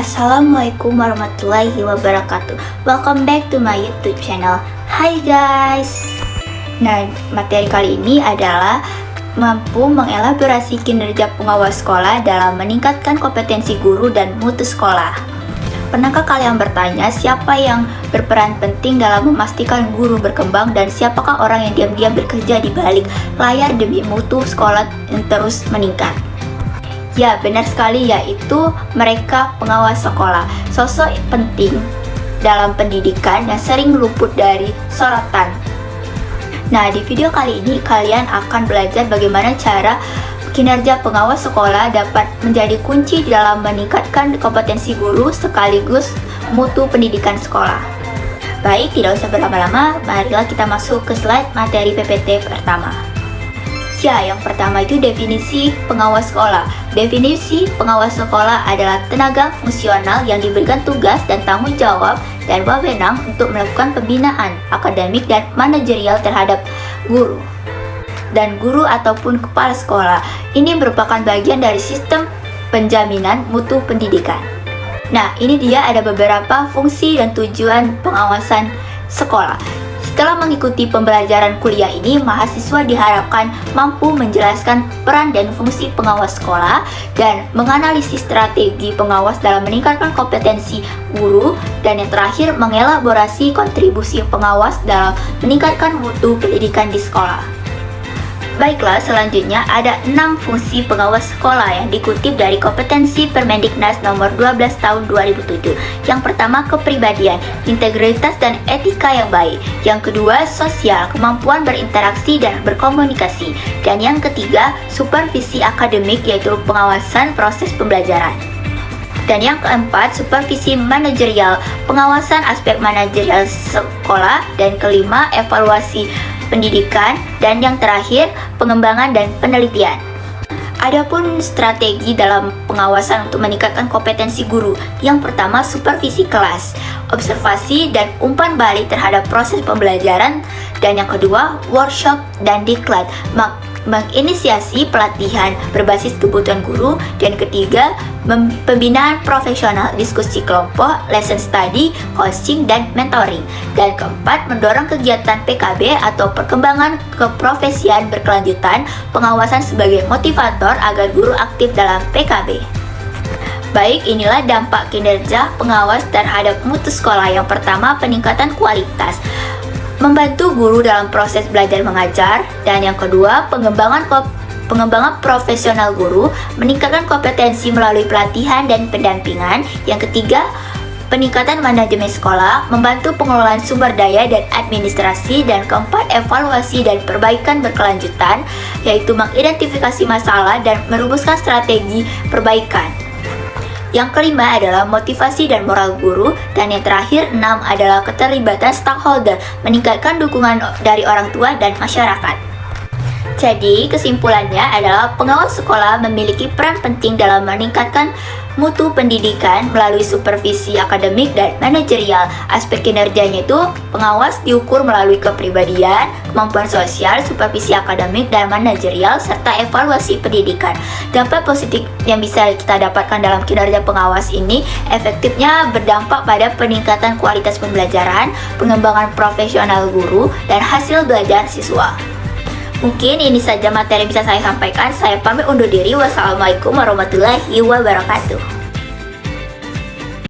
Assalamualaikum warahmatullahi wabarakatuh. Welcome back to my YouTube channel. Hai guys. Nah, materi kali ini adalah mampu mengelaborasi kinerja pengawas sekolah dalam meningkatkan kompetensi guru dan mutu sekolah. Pernahkah kalian bertanya siapa yang berperan penting dalam memastikan guru berkembang dan siapakah orang yang diam-diam bekerja di balik layar demi mutu sekolah yang terus meningkat? Ya, benar sekali, yaitu mereka pengawas sekolah. Sosok penting dalam pendidikan yang sering luput dari sorotan. Nah, di video kali ini kalian akan belajar bagaimana cara kinerja pengawas sekolah dapat menjadi kunci dalam meningkatkan kompetensi guru sekaligus mutu pendidikan sekolah. Baik, tidak usah berlama-lama, marilah kita masuk ke slide materi PPT pertama. Ya, yang pertama itu definisi pengawas sekolah. Definisi pengawas sekolah adalah tenaga fungsional yang diberikan tugas dan tanggung jawab dan wewenang untuk melakukan pembinaan akademik dan manajerial terhadap guru dan guru ataupun kepala sekolah. Ini merupakan bagian dari sistem penjaminan mutu pendidikan. Nah, ini dia ada beberapa fungsi dan tujuan pengawasan sekolah. Setelah mengikuti pembelajaran kuliah ini, mahasiswa diharapkan mampu menjelaskan peran dan fungsi pengawas sekolah dan menganalisis strategi pengawas dalam meningkatkan kompetensi guru, dan yang terakhir mengelaborasi kontribusi pengawas dalam meningkatkan mutu pendidikan di sekolah. Baiklah, selanjutnya ada 6 fungsi pengawas sekolah yang dikutip dari kompetensi Permendiknas nomor 12 tahun 2007. Yang pertama, kepribadian, integritas dan etika yang baik. Yang kedua, sosial, kemampuan berinteraksi dan berkomunikasi. Dan yang ketiga, supervisi akademik, yaitu pengawasan proses pembelajaran. Dan yang keempat, supervisi manajerial, pengawasan aspek manajerial sekolah. Dan kelima, evaluasi pendidikan, dan yang terakhir pengembangan dan penelitian. Adapun strategi dalam pengawasan untuk meningkatkan kompetensi guru. Yang pertama, supervisi kelas, observasi dan umpan balik terhadap proses pembelajaran, dan yang kedua, workshop dan diklat, menginisiasi pelatihan berbasis kebutuhan guru, dan ketiga, pembinaan profesional, diskusi kelompok, lesson study, coaching, dan mentoring. Dan keempat, mendorong kegiatan PKB atau perkembangan keprofesian berkelanjutan, pengawasan sebagai motivator agar guru aktif dalam PKB. Baik, inilah dampak kinerja pengawas terhadap mutu sekolah. Yang pertama, peningkatan kualitas, membantu guru dalam proses belajar mengajar, dan yang kedua, pengembangan profesional guru, meningkatkan kompetensi melalui pelatihan dan pendampingan. Yang ketiga, peningkatan manajemen sekolah, membantu pengelolaan sumber daya dan administrasi. Dan keempat, evaluasi dan perbaikan berkelanjutan, yaitu mengidentifikasi masalah dan merumuskan strategi perbaikan. Yang kelima adalah motivasi dan moral guru, dan yang terakhir 6 adalah keterlibatan stakeholder, meningkatkan dukungan dari orang tua dan masyarakat. Jadi, kesimpulannya adalah pengawas sekolah memiliki peran penting dalam meningkatkan mutu pendidikan melalui supervisi akademik dan manajerial. Aspek kinerjanya itu pengawas diukur melalui kepribadian, kemampuan sosial, supervisi akademik dan manajerial, serta evaluasi pendidikan. Dampak positif yang bisa kita dapatkan dalam kinerja pengawas ini efektifnya berdampak pada peningkatan kualitas pembelajaran, pengembangan profesional guru, dan hasil belajar siswa. Mungkin ini saja materi yang bisa saya sampaikan. Saya pamit undur diri. Wassalamualaikum warahmatullahi wabarakatuh.